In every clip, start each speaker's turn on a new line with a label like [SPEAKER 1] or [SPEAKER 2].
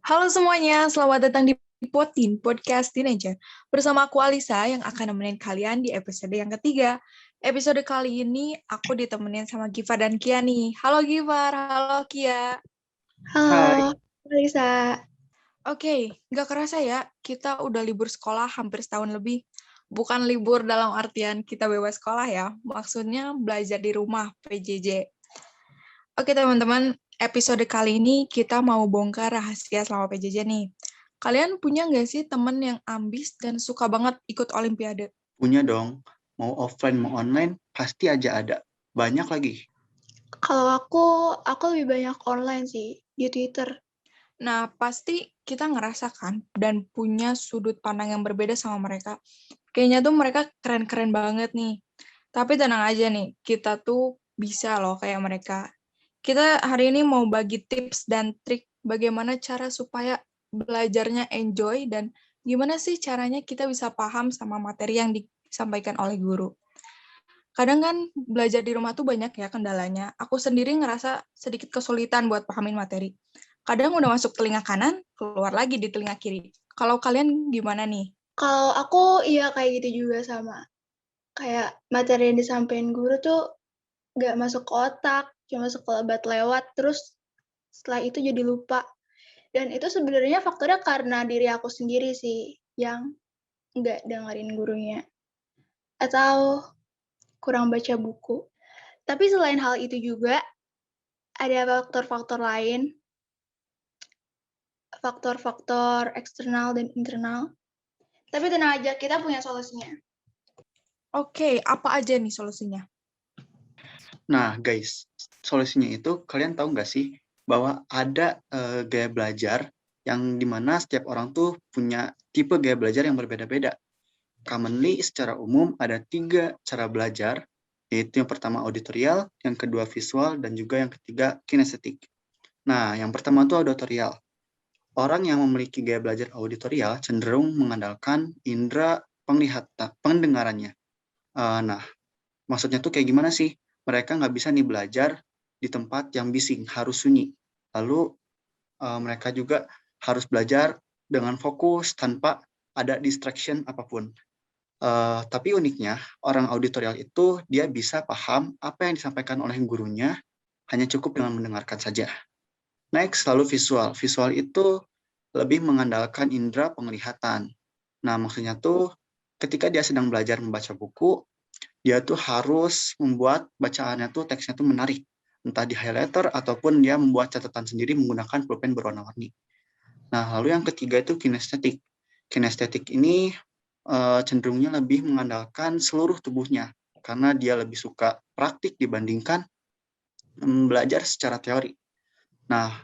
[SPEAKER 1] Halo semuanya, selamat datang di Potin, Podcast Teenager. Bersama aku Alisa yang akan nemenin kalian di episode yang ketiga. Episode kali ini aku ditemenin sama Giva dan Kia nih. Halo Givar, halo Kia.
[SPEAKER 2] Hai.
[SPEAKER 3] Halo, Lisa.
[SPEAKER 1] Oke, nggak kerasa ya, kita udah libur sekolah hampir setahun lebih. Bukan libur dalam artian kita bebas sekolah ya, maksudnya belajar di rumah, PJJ. Oke teman-teman, episode kali ini kita mau bongkar rahasia selama PJJ nih. Kalian punya nggak sih temen yang ambis dan suka banget ikut olimpiade?
[SPEAKER 2] Punya dong, mau offline mau online pasti aja ada. Banyak lagi.
[SPEAKER 3] Kalau aku lebih banyak online sih, di Twitter.
[SPEAKER 1] Nah, pasti kita ngerasakan dan punya sudut pandang yang berbeda sama mereka. Kayaknya tuh mereka keren-keren banget nih. Tapi tenang aja nih, kita tuh bisa loh kayak mereka. Kita hari ini mau bagi tips dan trik bagaimana cara supaya belajarnya enjoy dan gimana sih caranya kita bisa paham sama materi yang disampaikan oleh guru. Kadang kan belajar di rumah tuh banyak ya kendalanya. Aku sendiri ngerasa sedikit kesulitan buat pahamin materi. Kadang udah masuk telinga kanan, keluar lagi di telinga kiri. Kalau kalian gimana nih?
[SPEAKER 3] Kalau aku iya kayak gitu juga sama. Kayak materi yang disampaikan guru tuh nggak masuk ke otak, cuma sekelebat lewat, terus setelah itu jadi lupa. Dan itu sebenarnya faktornya karena diri aku sendiri sih, yang nggak dengerin gurunya. Atau kurang baca buku. Tapi selain hal itu juga, ada faktor-faktor lain, faktor-faktor eksternal dan internal. Tapi tenang aja, kita punya solusinya.
[SPEAKER 1] Oke, apa aja nih solusinya?
[SPEAKER 2] Nah guys, solusinya itu kalian tahu nggak sih bahwa ada gaya belajar yang dimana setiap orang tuh punya tipe gaya belajar yang berbeda-beda. Commonly secara umum ada 3 cara belajar, yaitu yang pertama auditorial, yang kedua visual, dan juga yang ketiga kinestetik. Nah, yang pertama itu auditorial. Orang yang memiliki gaya belajar auditorial cenderung mengandalkan indera pendengarannya. Nah, maksudnya tuh kayak gimana sih? Mereka nggak bisa nih belajar di tempat yang bising, harus sunyi. Lalu mereka juga harus belajar dengan fokus tanpa ada distraction apapun. Tapi uniknya, orang auditorial itu dia bisa paham apa yang disampaikan oleh gurunya hanya cukup dengan mendengarkan saja. Next, lalu visual. Visual itu lebih mengandalkan indera penglihatan. Nah, maksudnya tuh ketika dia sedang belajar membaca buku, dia tuh harus membuat bacaannya tuh teksnya tuh menarik. Entah di highlighter ataupun dia membuat catatan sendiri menggunakan pulpen berwarna-warni. Nah, lalu yang ketiga itu kinestetik. Kinestetik ini cenderungnya lebih mengandalkan seluruh tubuhnya karena dia lebih suka praktik dibandingkan belajar secara teori. Nah,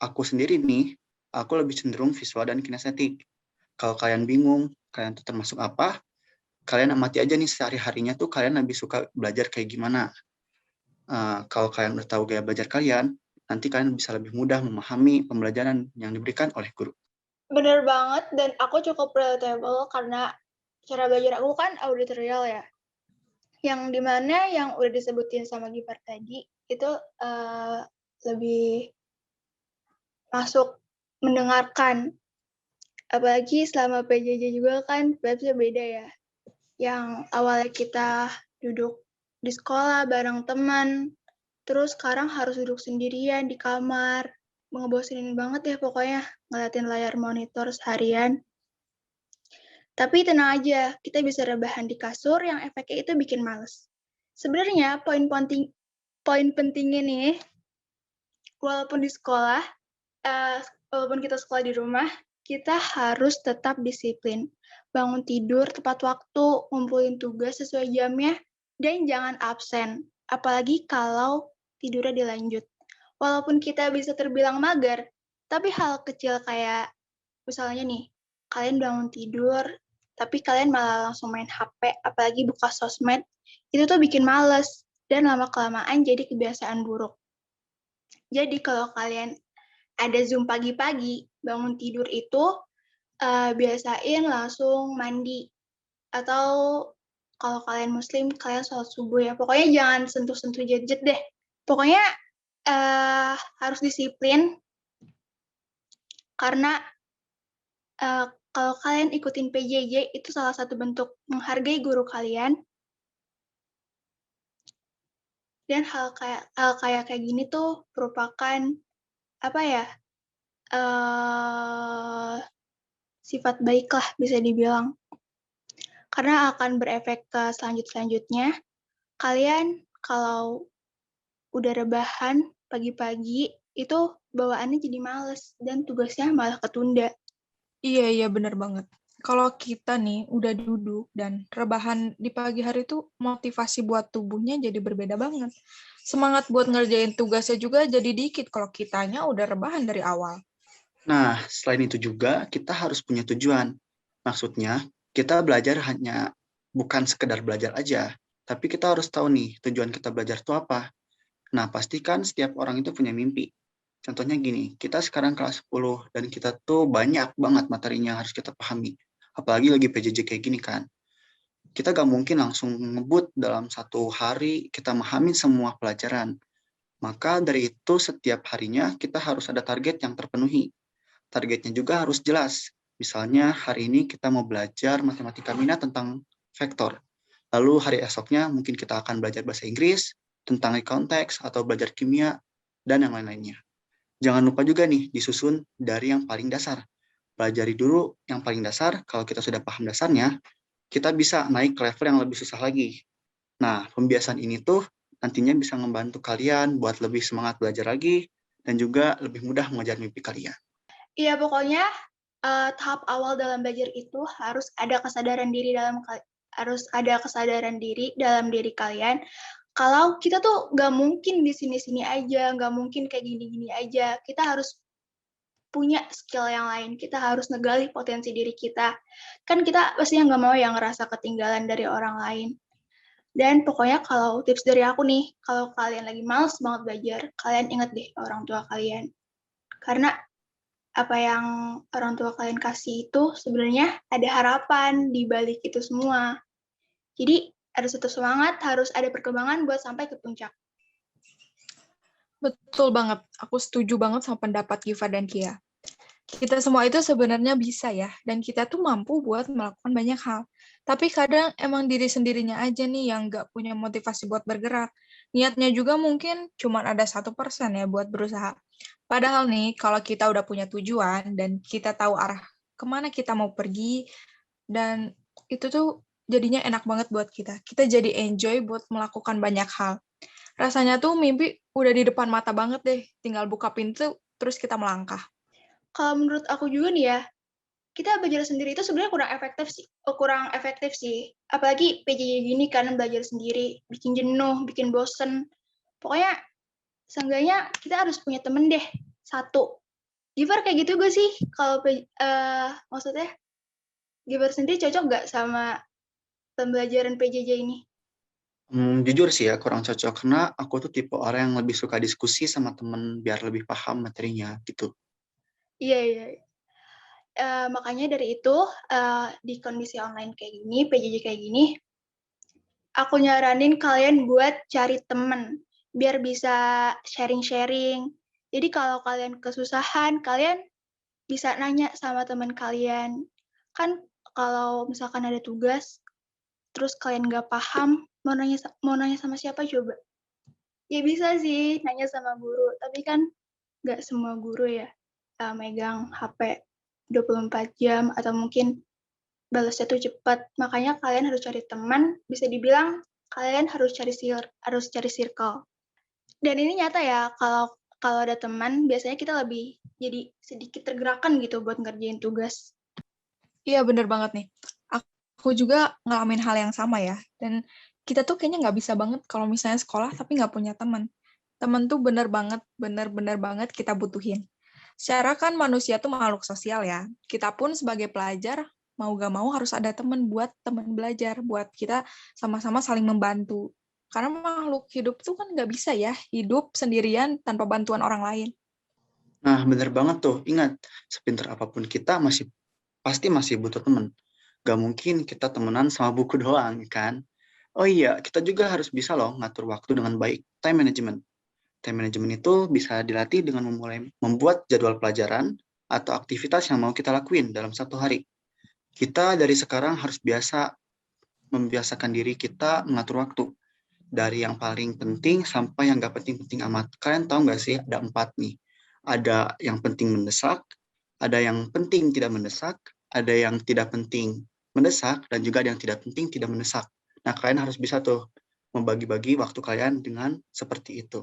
[SPEAKER 2] aku sendiri nih, aku lebih cenderung visual dan kinestetik. Kalau kalian bingung, kalian tuh termasuk apa, kalian amati aja nih sehari-harinya tuh kalian lebih suka belajar kayak gimana. Kalau kalian udah tahu gaya belajar kalian, nanti kalian bisa lebih mudah memahami pembelajaran yang diberikan oleh guru.
[SPEAKER 3] Bener banget, dan aku cukup relatable karena cara belajar aku kan auditorial ya. Yang dimana yang udah disebutin sama Gifar tadi, itu lebih masuk mendengarkan. Apalagi selama PJJ juga kan vibes-nya beda ya. Yang awalnya kita duduk di sekolah bareng teman, terus sekarang harus duduk sendirian di kamar. Ngebosenin banget ya pokoknya ngeliatin layar monitor seharian. Tapi tenang aja, kita bisa rebahan di kasur yang efeknya itu bikin males. Sebenarnya poin pentingnya nih, walaupun di sekolah, walaupun kita sekolah di rumah, kita harus tetap disiplin. Bangun tidur tepat waktu, ngumpulin tugas sesuai jamnya, dan jangan absen. Apalagi kalau tidurnya dilanjut. Walaupun kita bisa terbilang mager, tapi hal kecil kayak misalnya nih, kalian bangun tidur, tapi kalian malah langsung main HP, apalagi buka sosmed, itu tuh bikin males, dan lama-kelamaan jadi kebiasaan buruk. Jadi kalau kalian ada Zoom pagi-pagi, bangun tidur itu biasain langsung mandi. Atau kalau kalian muslim, kalian sholat subuh ya. Pokoknya jangan sentuh-sentuh gadget deh. Pokoknya harus disiplin. Karena kalau kalian ikutin PJJ itu salah satu bentuk menghargai guru kalian, dan hal kayak gini tuh merupakan apa ya, sifat baik lah bisa dibilang. Karena akan berefek ke selanjutnya. Kalian kalau udah rebahan pagi-pagi itu bawaannya jadi males dan tugasnya malah ketunda.
[SPEAKER 1] Iya, bener banget. Kalau kita nih udah duduk dan rebahan di pagi hari tuh motivasi buat tubuhnya jadi berbeda banget. Semangat buat ngerjain tugasnya juga jadi dikit kalau kitanya udah rebahan dari awal.
[SPEAKER 2] Nah, selain itu juga kita harus punya tujuan. Maksudnya, kita belajar hanya bukan sekedar belajar aja, tapi kita harus tahu nih tujuan kita belajar itu apa. Nah, pastikan setiap orang itu punya mimpi. Contohnya gini, kita sekarang kelas 10 dan kita tuh banyak banget materinya yang harus kita pahami. Apalagi lagi PJJ kayak gini kan. Kita gak mungkin langsung ngebut dalam satu hari kita memahami semua pelajaran. Maka dari itu setiap harinya kita harus ada target yang terpenuhi. Targetnya juga harus jelas. Misalnya hari ini kita mau belajar matematika minat tentang vektor. Lalu hari esoknya mungkin kita akan belajar bahasa Inggris, tentang konteks, atau belajar kimia, dan yang lain-lainnya. Jangan lupa juga nih disusun dari yang paling dasar. Pelajari dulu yang paling dasar, kalau kita sudah paham dasarnya, kita bisa naik ke level yang lebih susah lagi. Nah, pembiasaan ini tuh nantinya bisa membantu kalian buat lebih semangat belajar lagi, dan juga lebih mudah mengejar mimpi kalian.
[SPEAKER 3] Iya, pokoknya tahap awal dalam belajar itu harus ada kesadaran diri dalam diri kalian. Kalau kita tuh nggak mungkin di sini-sini aja, nggak mungkin kayak gini-gini aja. Kita harus punya skill yang lain. Kita harus ngegali potensi diri kita. Kan kita pastinya nggak mau yang ngerasa ketinggalan dari orang lain. Dan pokoknya kalau tips dari aku nih, kalau kalian lagi males banget belajar, kalian ingat deh orang tua kalian. Karena apa yang orang tua kalian kasih itu sebenarnya ada harapan di balik itu semua. Jadi harus tetap semangat, harus ada perkembangan buat sampai ke puncak.
[SPEAKER 1] Betul banget. Aku setuju banget sama pendapat Giva dan Kia. Kita semua itu sebenarnya bisa ya, dan kita tuh mampu buat melakukan banyak hal. Tapi kadang emang diri sendirinya aja nih yang nggak punya motivasi buat bergerak. Niatnya juga mungkin cuma ada 1% ya buat berusaha. Padahal nih, kalau kita udah punya tujuan dan kita tahu arah kemana kita mau pergi, dan itu tuh jadinya enak banget buat kita. Kita jadi enjoy buat melakukan banyak hal. Rasanya tuh mimpi udah di depan mata banget deh, tinggal buka pintu, terus kita melangkah.
[SPEAKER 3] Kalau menurut aku juga nih ya, kita belajar sendiri itu sebenarnya kurang efektif sih. Apalagi PJJ gini kan belajar sendiri, bikin jenuh, bikin bosen. Pokoknya seenggaknya kita harus punya temen deh, satu. Giver kayak gitu gak sih? Kalau maksudnya Giver sendiri cocok gak sama pembelajaran PJJ ini?
[SPEAKER 2] Jujur sih ya kurang cocok karena aku tuh tipe orang yang lebih suka diskusi sama temen biar lebih paham materinya gitu.
[SPEAKER 3] Iya. Makanya dari itu, di kondisi online kayak gini, PJJ kayak gini, aku nyaranin kalian buat cari temen, biar bisa sharing-sharing. Jadi kalau kalian kesusahan, kalian bisa nanya sama teman kalian. Kan kalau misalkan ada tugas, terus kalian nggak paham, mau nanya sama siapa coba? Ya bisa sih nanya sama guru, tapi kan nggak semua guru ya megang HP 24 jam atau mungkin balasnya tuh cepat. Makanya kalian harus cari teman, bisa dibilang kalian harus cari circle. Dan ini nyata ya, kalau ada teman, biasanya kita lebih jadi sedikit tergerakkan gitu buat ngerjain tugas.
[SPEAKER 1] Iya, bener banget nih. Aku juga ngalamin hal yang sama ya. Dan kita tuh kayaknya nggak bisa banget kalau misalnya sekolah tapi nggak punya teman. Teman tuh bener-bener banget kita butuhin. Secara kan manusia tuh makhluk sosial ya. Kita pun sebagai pelajar, mau gak mau harus ada teman buat teman belajar. Buat kita sama-sama saling membantu. Karena makhluk hidup tuh kan nggak bisa ya hidup sendirian tanpa bantuan orang lain.
[SPEAKER 2] Nah, bener banget tuh. Ingat, sepintar apapun kita pasti masih butuh temen. Gak mungkin kita temenan sama buku doang, kan? Oh iya, kita juga harus bisa loh ngatur waktu dengan baik. Time management. Time management itu bisa dilatih dengan memulai membuat jadwal pelajaran, atau aktivitas yang mau kita lakuin dalam satu hari. Kita dari sekarang harus membiasakan diri kita mengatur waktu. Dari yang paling penting sampai yang nggak penting-penting amat. Kalian tahu nggak sih, ada 4 nih. Ada yang penting mendesak, ada yang penting tidak mendesak, ada yang tidak penting mendesak, dan juga ada yang tidak penting tidak mendesak. Nah, kalian harus bisa tuh membagi-bagi waktu kalian dengan seperti itu.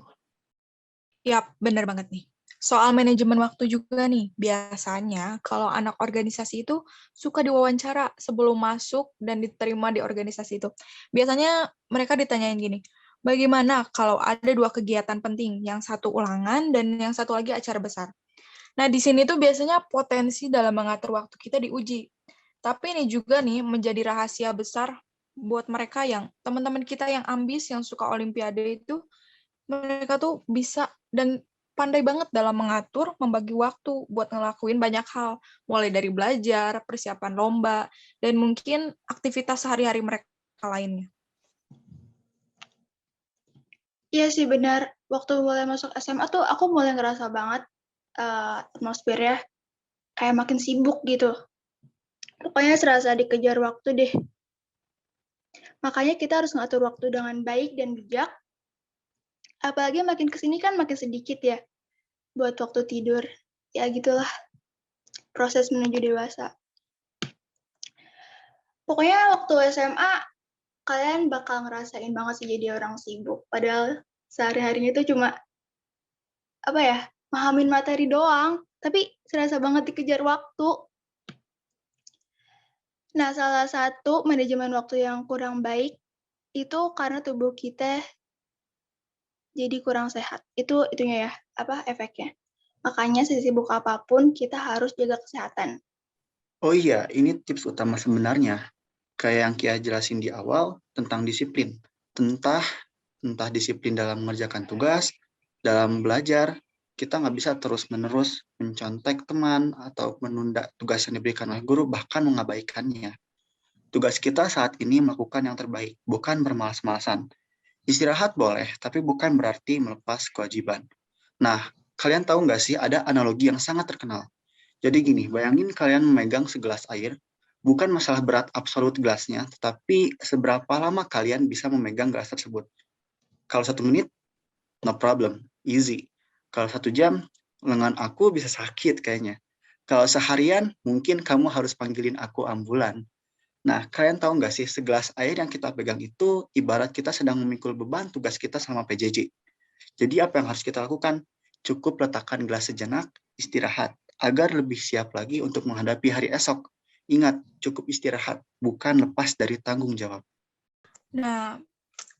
[SPEAKER 1] Yap, bener banget nih. Soal manajemen waktu juga nih, biasanya kalau anak organisasi itu suka diwawancara sebelum masuk dan diterima di organisasi itu. Biasanya mereka ditanyain gini, bagaimana kalau ada 2 kegiatan penting, yang satu ulangan dan yang satu lagi acara besar. Nah, di sini tuh biasanya potensi dalam mengatur waktu kita diuji. Tapi ini juga nih menjadi rahasia besar buat mereka yang teman-teman kita yang ambis, yang suka olimpiade itu, mereka tuh bisa dan pandai banget dalam mengatur, membagi waktu buat ngelakuin banyak hal, mulai dari belajar, persiapan lomba, dan mungkin aktivitas sehari-hari mereka lainnya.
[SPEAKER 3] Iya sih benar. Waktu mulai masuk SMA tuh aku mulai ngerasa banget atmosfernya kayak makin sibuk gitu. Pokoknya serasa dikejar waktu deh. Makanya kita harus ngatur waktu dengan baik dan bijak. Apalagi makin kesini kan makin sedikit ya buat waktu tidur. Ya gitulah proses menuju dewasa. Pokoknya waktu SMA kalian bakal ngerasain banget sih jadi orang sibuk. Padahal sehari-harinya itu cuma mahamin materi doang. Tapi serasa banget dikejar waktu. Nah, salah satu manajemen waktu yang kurang baik itu karena tubuh kita jadi kurang sehat. Itunya ya, efeknya. Makanya sesibuk apapun kita harus jaga kesehatan.
[SPEAKER 2] Oh iya, ini tips utama sebenarnya. Kayak yang Kia jelasin di awal tentang disiplin. Entah disiplin dalam mengerjakan tugas, dalam belajar, kita nggak bisa terus-menerus mencontek teman atau menunda tugas yang diberikan oleh guru, bahkan mengabaikannya. Tugas kita saat ini melakukan yang terbaik, bukan bermalas-malasan. Istirahat boleh, tapi bukan berarti melepas kewajiban. Nah, kalian tahu nggak sih ada analogi yang sangat terkenal. Jadi gini, bayangin kalian memegang segelas air, bukan masalah berat absolut gelasnya, tetapi seberapa lama kalian bisa memegang gelas tersebut. Kalau 1 menit, no problem, easy. Kalau 1 jam, lengan aku bisa sakit kayaknya. Kalau seharian, mungkin kamu harus panggilin aku ambulan. Nah, kalian tahu nggak sih, segelas air yang kita pegang itu ibarat kita sedang memikul beban tugas kita sama PJJ. Jadi apa yang harus kita lakukan? Cukup letakkan gelas sejenak, istirahat, agar lebih siap lagi untuk menghadapi hari esok. Ingat, cukup istirahat, bukan lepas dari tanggung jawab.
[SPEAKER 1] Nah,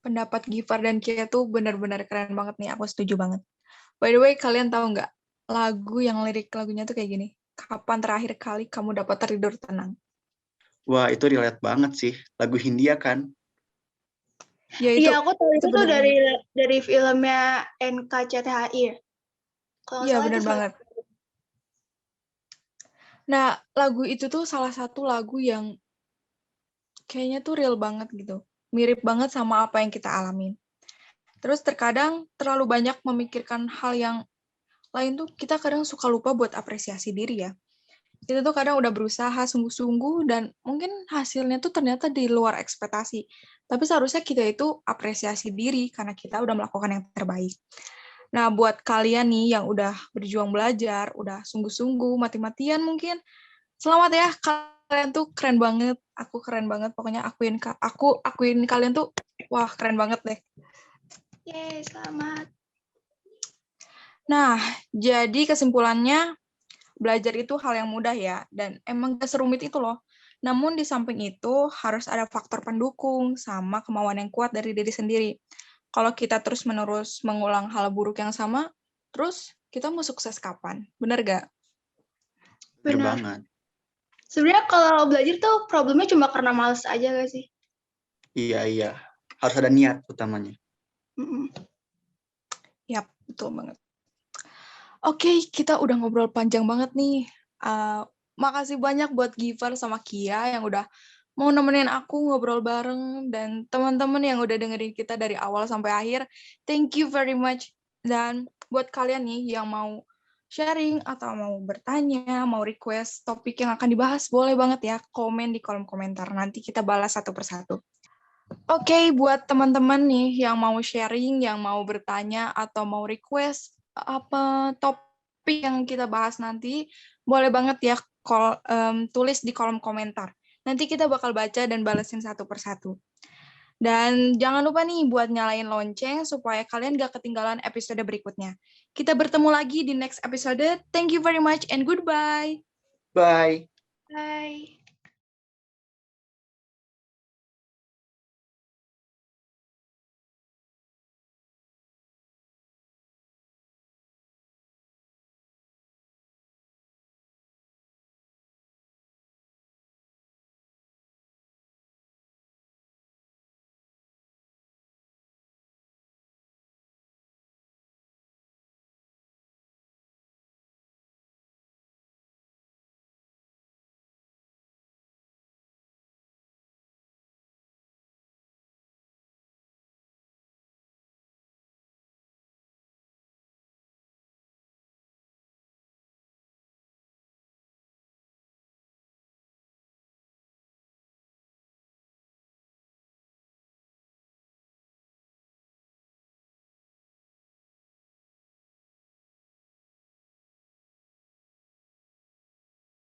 [SPEAKER 1] pendapat Gifar dan Kia tuh benar-benar keren banget nih, aku setuju banget. By the way, kalian tahu nggak lagu yang lirik lagunya tuh kayak gini? Kapan terakhir kali kamu dapat tertidur tenang?
[SPEAKER 2] Wah, itu relate banget sih. Lagu Hindia kan?
[SPEAKER 1] Ya itu,
[SPEAKER 3] Iya, aku tahu itu tuh
[SPEAKER 1] benar banget.
[SPEAKER 3] dari filmnya NKCTHI ya. Kalau nggak
[SPEAKER 1] Iya,
[SPEAKER 3] salah itu
[SPEAKER 1] benar banget. Nah, lagu itu tuh salah satu lagu yang kayaknya tuh real banget gitu. Mirip banget sama apa yang kita alamin. Terus terkadang terlalu banyak memikirkan hal yang lain tuh kita kadang suka lupa buat apresiasi diri ya. Kita tuh kadang udah berusaha sungguh-sungguh dan mungkin hasilnya tuh ternyata di luar ekspektasi. Tapi seharusnya kita itu apresiasi diri karena kita udah melakukan yang terbaik. Nah, buat kalian nih yang udah berjuang belajar, udah sungguh-sungguh, mati-matian mungkin, selamat ya, kalian tuh keren banget. Aku keren banget, pokoknya akuin kalian tuh, wah keren banget deh.
[SPEAKER 3] Yeay, selamat.
[SPEAKER 1] Nah, jadi kesimpulannya, belajar itu hal yang mudah ya, dan emang gak serumit itu loh. Namun di samping itu, harus ada faktor pendukung sama kemauan yang kuat dari diri sendiri. Kalau kita terus-menerus mengulang hal buruk yang sama, terus kita mau sukses kapan? Bener gak?
[SPEAKER 2] Bener
[SPEAKER 3] Benar.
[SPEAKER 2] banget.
[SPEAKER 3] Sebenarnya kalau belajar tuh problemnya cuma karena males aja gak sih?
[SPEAKER 2] Iya. Harus ada niat utamanya.
[SPEAKER 1] Yap, betul banget. Oke, kita udah ngobrol panjang banget nih. Makasih banyak buat Givar sama Kia yang udah mau nemenin aku ngobrol bareng, dan teman-teman yang udah dengerin kita dari awal sampai akhir. Thank you very much. Dan buat kalian nih yang mau sharing atau mau bertanya, mau request topik yang akan dibahas, boleh banget ya komen di kolom komentar. Nanti kita balas satu persatu. Oke, buat teman-teman nih yang mau sharing, yang mau bertanya atau mau request apa topik yang kita bahas nanti, boleh banget ya tulis di kolom komentar. Nanti kita bakal baca dan balesin satu persatu. Dan jangan lupa nih buat nyalain lonceng supaya kalian gak ketinggalan episode berikutnya. Kita bertemu lagi di next episode. Thank you very much and goodbye.
[SPEAKER 2] Bye.
[SPEAKER 3] Bye.